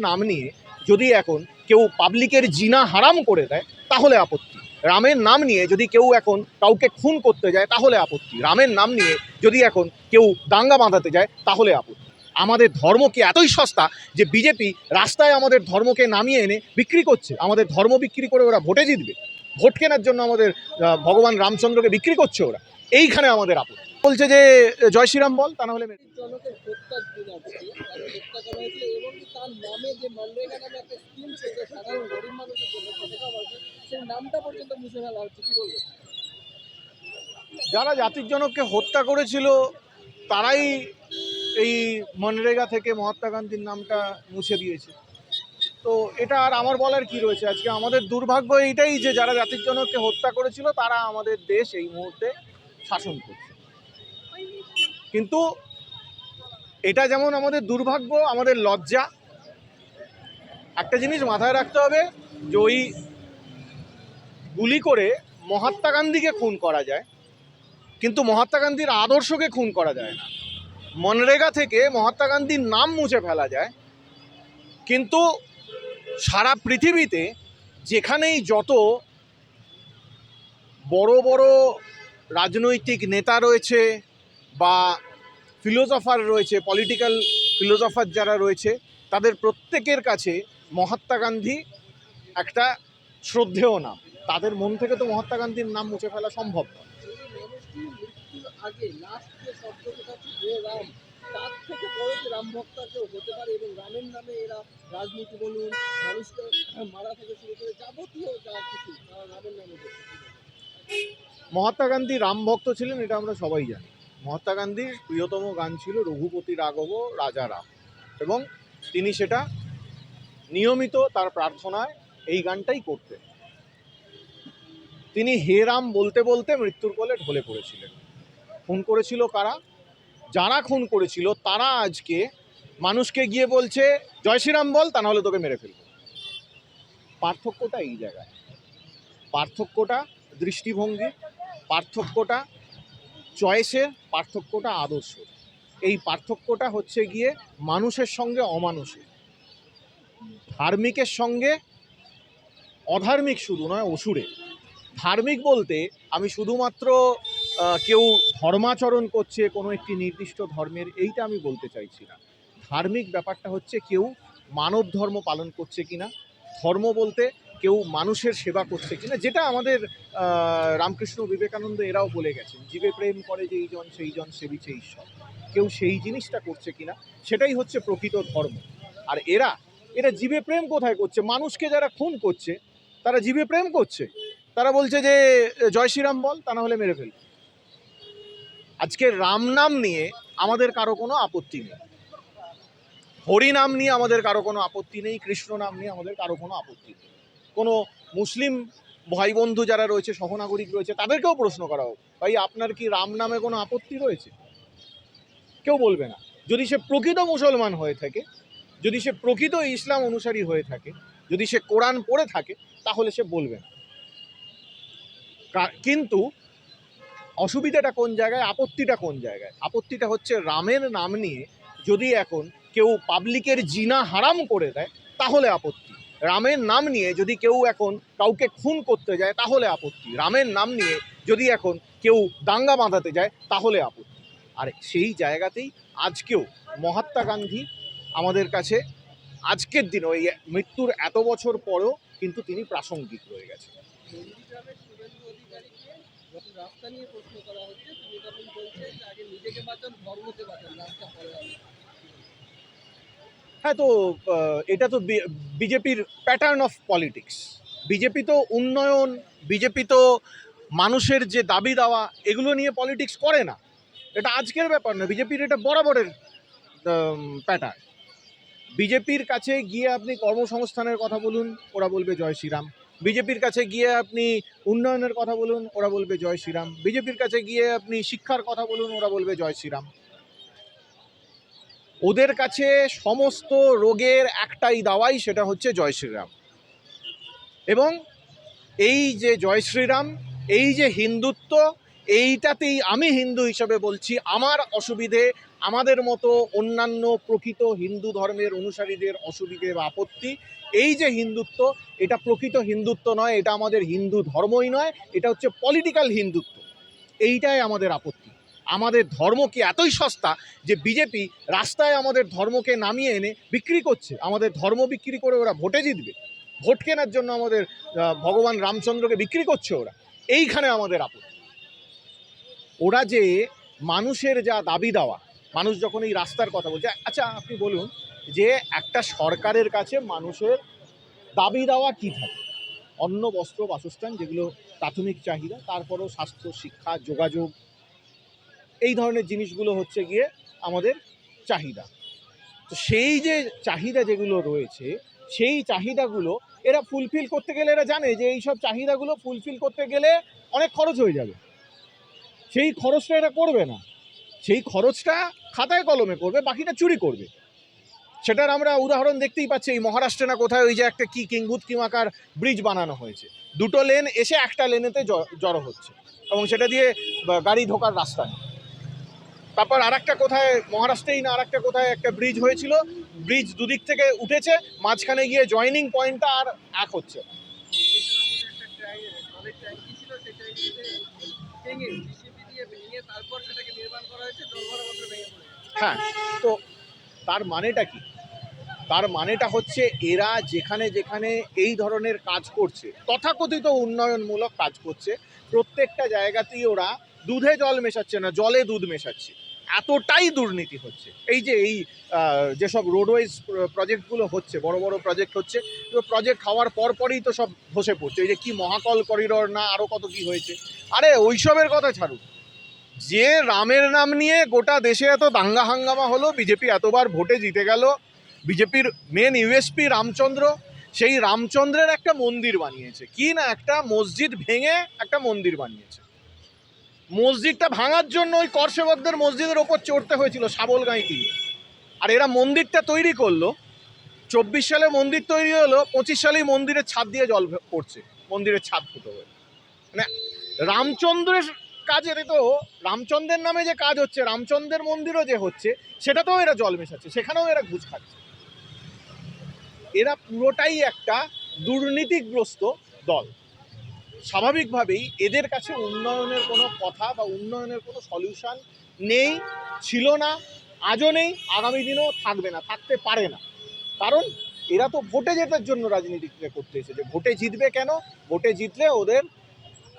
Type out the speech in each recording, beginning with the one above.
নাম নিয়ে যদি এখন কেউ পাবলিকের জিনা হারাম করে দেয় তাহলে আপত্তি। রামের নাম নিয়ে যদি কেউ এখন কাউকে খুন করতে যায় তাহলে আপত্তি। রামের নাম নিয়ে যদি এখন কেউ দাঙ্গা বাঁধাতে যায় তাহলে আপত্তি। আমাদের ধর্ম কি এতই সস্তা যে বিজেপি রাস্তায় আমাদের ধর্মকে নামিয়ে এনে বিক্রি করছে? আমাদের ধর্ম বিক্রি করে ওরা ভোটে জিতবে? ভোট কেনার জন্য আমাদের ভগবান রামচন্দ্রকে বিক্রি করছে ওরা। এইখানে আমাদের আপত্তি। বলছে যে জয় শ্রীরাম বল, তা না হলে জনকের হত্যা দিন আজকে তাকে হত্যা করা হয়েছিল এবং তার নামে যে মনরেগা নামে একটা স্কিম ছিল সাধারণ গরিব মানুষের জন্য টাকা পয়সা, সেই নামটা পর্যন্ত মুছে ফেলা হচ্ছে, কি বলবো? যারা জাতির জনককে হত্যা করেছিল তারাই এই মনরেগা থেকে মহাত্মা গান্ধীর নামটা মুছে দিয়েছে। তো এটা আর আমার বলার কি রয়েছে? আজকে আমাদের দুর্ভাগ্য এইটাই যে যারা জাতির জনককে হত্যা করেছিল তারা আমাদের দেশ এই মুহূর্তে শাসন করছে। কিন্তু এটা যেমন আমাদের দুর্ভাগ্য, আমাদের লজ্জা। একটা জিনিস মাথায় রাখতে হবে যে ওই গুলি করে মহাত্মা গান্ধীকে খুন করা যায়, কিন্তু মহাত্মা গান্ধীর আদর্শকে খুন করা যায় না। মনরেগা থেকে মহাত্মা গান্ধীর নাম মুছে ফেলা যায়, কিন্তু সারা পৃথিবীতে যেখানেই যত বড় বড় রাজনৈতিক নেতা রয়েছে বা ফিলোসফার রয়েছে, পলিটিক্যাল ফিলোসফার যারা রয়েছে, তাদের প্রত্যেকের কাছে মহাত্মা গান্ধী একটা শ্রদ্ধেয় নাম। তাদের মন থেকে তো মহাত্মা গান্ধীর নাম মুছে ফেলা সম্ভব নয়। মানুষটির মৃত্যুর আগে লাস্ট যে শব্দটা ছিল রাম, তার থেকে বড় যে রাম ভক্ত কেউ হতে পারে? এবং রামের নামে এরা রাজনীতি বলুন, মানুষকে মারা থেকে শুরু করে যাবতীয় যা কিছু রামের নামে মহাত্মা গান্ধী রাম ভক্ত ছিলেন, এটা আমরা সবাই জানি। মহাত্মা গান্ধীর প্রিয়তম গান ছিল রঘুপতি রাঘব রাজা রাম, এবং তিনি সেটা নিয়মিত তার প্রার্থনায় এই গানটাই করতেন। তিনি হে রাম বলতে বলতে মৃত্যুর কোলে ঢলে পড়েছিলেন। খুন করেছিল কারা? যারা খুন করেছিল তারা আজকে মানুষকে গিয়ে বলছে জয় শ্রীরাম বল, তা নাহলে তোকে মেরে ফেলবো। পার্থক্যটা এই জায়গায়, পার্থক্যটা দৃষ্টিভঙ্গি, পার্থক্যটা চয়েসের, পার্থক্যটা আদর্শ। এই পার্থক্যটা হচ্ছে গিয়ে মানুষের সঙ্গে অমানুষের, ধার্মিকের সঙ্গে অধার্মিক, শুধু নয় অসুরের। ধার্মিক বলতে আমি শুধুমাত্র কেউ ধর্মাচরণ করছে কোনো একটি নির্দিষ্ট ধর্মের, এইটা আমি বলতে চাইছি না। ধার্মিক ব্যাপারটা হচ্ছে কেউ মানব ধর্ম পালন করছে কিনা, ধর্ম বলতে কেউ মানুষের সেবা করছে কিনা, যেটা আমাদের রামকৃষ্ণ বিবেকানন্দ এরাও বলে গেছেন, জীবে প্রেম করে যেই জন সেই জন সেবিছে ঈশ্বর। কেউ সেই জিনিসটা করছে কিনা, সেটাই হচ্ছে প্রকৃত ধর্ম। আর এরা জীবে প্রেম কোথায় করছে? মানুষকে যারা খুন করছে তারা জীবে প্রেম করছে। তারা বলছে যে জয় শ্রীরাম বল, তা না হলে মেরে ফেল। আজকে রাম নাম নিয়ে আমাদের কারো কোনো আপত্তি নেই, হরি নাম নিয়ে আমাদের কারো কোনো আপত্তি নেই, কৃষ্ণ নাম নিয়ে আমাদের কারো কোনো আপত্তি নেই। কোনো মুসলিম ভাই বন্ধু যারা রয়েছে, সহনাগরিক রয়েছে, তাদেরকেও প্রশ্ন করা হোক, ভাই আপনার কি রাম নামে কোনো আপত্তি রয়েছে? কেউ বলবে না। যদি সে প্রকৃত মুসলমান হয়ে থাকে, যদি সে প্রকৃত ইসলাম অনুসারী হয়ে থাকে, যদি সে কোরআন পড়ে থাকে, তাহলে সে বলবে না। কিন্তু অসুবিধাটা কোন জায়গায়, আপত্তিটা কোন জায়গায়? আপত্তিটা হচ্ছে রামের নাম নিয়ে যদি এখন কেউ পাবলিকের জিনা হারাম করে দেয় তাহলে আপত্তি। রামের নাম নিয়ে যদি কেউ এখন কাউকে খুন করতে যায় তাহলে আপত্তি। রামের নাম নিয়ে যদি এখন কেউ দাঙ্গা বাঁধাতে যায় তাহলে আপত্তি। আর সেই জায়গাতেই আজকেও মহাত্মা গান্ধী আমাদের কাছে আজকের দিন ওই মৃত্যুর এত বছর পরেও কিন্তু তিনি প্রাসঙ্গিক রয়ে গেছেন। রাস্তা নিয়ে প্রশ্ন করা হচ্ছে, তিনি তখন বলছেন যে আগে নিজেকে বাঁচান, ধর্মকে বাঁচান, রাস্তা পরে হবে। হ্যাঁ, তো এটা তো বিজেপির প্যাটার্ন অফ পলিটিক্স। বিজেপি তো উন্নয়ন, বিজেপি তো মানুষের যে দাবি দাওয়া, এগুলো নিয়ে পলিটিক্স করে না। এটা আজকের ব্যাপার না, বিজেপির এটা বরাবরের প্যাটার্ন। বিজেপির কাছে গিয়ে আপনি কর্মসংস্থানের কথা বলুন, ওরা বলবে জয় শ্রীরাম। বিজেপির কাছে গিয়ে আপনি উন্নয়নের কথা বলুন, ওরা বলবে জয় শ্রীরাম। বিজেপির কাছে গিয়ে আপনি শিক্ষার কথা বলুন, ওরা বলবে জয় শ্রীরাম। ওদের কাছে সমস্ত রোগের একটাই দাওয়াই, সেটা হচ্ছে জয় শ্রীরাম। এবং এই যে জয় শ্রীরাম, এই যে হিন্দুত্ব, এইটাতেই আমি হিন্দু হিসাবে বলছি, আমার অসুবিধে আমাদের মতো অন্যান্য প্রকৃত হিন্দু ধর্মের অনুসারীদের অসুবিধে বা আপত্তি, এই যে হিন্দুত্ব, এটা প্রকৃত হিন্দুত্ব নয়, এটা আমাদের হিন্দু ধর্মই নয়, এটা হচ্ছে পলিটিক্যাল হিন্দুত্ব। এইটাই আমাদের আপত্তি। আমাদের ধর্ম কি এতই সস্তা যে বিজেপি রাস্তায় আমাদের ধর্মকে নামিয়ে এনে বিক্রি করছে? আমাদের ধর্ম বিক্রি করে ওরা ভোটে জিতবে? ভোট কেনার জন্য আমাদের ভগবান রামচন্দ্রকে বিক্রি করছে ওরা। এইখানে আমাদের আপত্তি। ওরা যে মানুষের যা দাবি দেওয়া, মানুষ যখন এই রাস্তার কথা বলছে, আচ্ছা আপনি বলুন যে একটা সরকারের কাছে মানুষের দাবি দেওয়া কী থাকে? অন্ন, বস্ত্র, বাসস্থান, যেগুলো প্রাথমিক চাহিদা, তারপরেও স্বাস্থ্য, শিক্ষা, যোগাযোগ, এই ধরনের জিনিসগুলো হচ্ছে গিয়ে আমাদের চাহিদা। তো সেই যে চাহিদা যেগুলো রয়েছে, সেই চাহিদাগুলো এরা ফুলফিল করতে গেলে এরা জানে যে এই সব চাহিদাগুলো ফুলফিল করতে গেলে অনেক খরচ হয়ে যাবে। সেই খরচটা এরা করবে না, সেই খরচটা খাতায় কলমে করবে, বাকিটা চুরি করবে। সেটার আমরা উদাহরণ দেখতেই পাচ্ছি এই মহারাষ্ট্রে না কোথায়, ওই যে একটা কি কিংভূত কিমাকার ব্রিজ বানানো হয়েছে, দুটো লেন এসে একটা লেনেতে জড়ো হচ্ছে এবং সেটা দিয়ে গাড়ি ঢোকার রাস্তা নেই। তারপর আর একটা কোথায় মহারাষ্ট্রেই না আর একটা কোথায় একটা ব্রিজ হয়েছিল, ব্রিজ দুদিক থেকে উঠেছে, মাঝখানে গিয়ে জয়নিং পয়েন্টটা আর এক হচ্ছে। হ্যাঁ, তো তার মানেটা কি? তার মানেটা হচ্ছে এরা যেখানে যেখানে এই ধরনের কাজ করছে, তথাকথিত উন্নয়নমূলক কাজ করছে, প্রত্যেকটা জায়গাতেই ওরা দুধে জল মেশাচ্ছে না, জলে দুধ মেশাচ্ছে। এতটাই দুর্নীতি হচ্ছে। এই যে এই যেসব রোডওয়েজ প্রজেক্টগুলো হচ্ছে, বড় বড় প্রজেক্ট হচ্ছে, তো প্রজেক্ট হওয়ার পরই তো সব ধসে পড়ছে। এই যে কি মহাকল করিডর না আরও কত কি হয়েছে, আরে ওইসবের কথা ছাড়ুন। যে রামের নাম নিয়ে গোটা দেশে এত দাঙ্গা হাঙ্গামা হলো, বিজেপি এতবার ভোটে জিতে গেল, বিজেপির মেন ইউএসপি রামচন্দ্র, সেই রামচন্দ্রের একটা মন্দির বানিয়েছে, কি না একটা মসজিদ ভেঙে একটা মন্দির বানিয়েছে। মসজিদটা ভাঙার জন্য ওই করসেবকদের মসজিদের ওপর চড়তে হয়েছিল শাবল গাঁইতি নিয়ে। আর এরা মন্দিরটা তৈরি করলো, 24 সালে মন্দির তৈরি হলো, 25 সালেই মন্দিরের ছাদ দিয়ে জল পড়ছে, মন্দিরের ছাদ ফুটো হয়ে। মানে রামচন্দ্রের কাজের তো, রামচন্দ্রের নামে যে কাজ হচ্ছে, রামচন্দ্রের মন্দিরও যে হচ্ছে, সেটাতেও এরা জল মেশাচ্ছে, সেখানেও এরা ঘুষ খাচ্ছে। এরা পুরোটাই একটা দুর্নীতিগ্রস্ত দল। স্বাভাবিকভাবেই এদের কাছে উন্নয়নের কোনো কথা বা উন্নয়নের কোনো সলিউশন নেই, ছিল না, আজও নেই, আগামী দিনেও থাকবে না, থাকতে পারে না। কারণ এরা তো ভোটে জেতার জন্য রাজনীতি করতে এসেছে। ভোটে জিতবে কেন? ভোটে জিতলে ওদের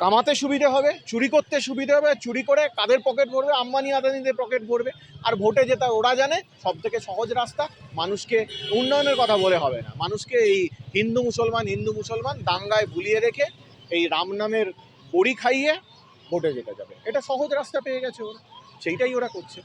কামাতে সুবিধে হবে, চুরি করতে সুবিধে হবে, চুরি করে কাদের পকেট ভরবে? আম্বানি আদানিদের পকেট ভরবে। আর ভোটে জেতা ওরা জানে সব থেকে সহজ রাস্তা, মানুষকে উন্নয়নের কথা বলে হবে না, মানুষকে এই হিন্দু মুসলমান দাঙ্গায় ভুলিয়ে রেখে এই রাম নামের বড়ি খাইয়ে ভোটে জেতা যাবে। এটা সহজ রাস্তা পেয়ে গেছে ওরা, সেইটাই ওরা করছে।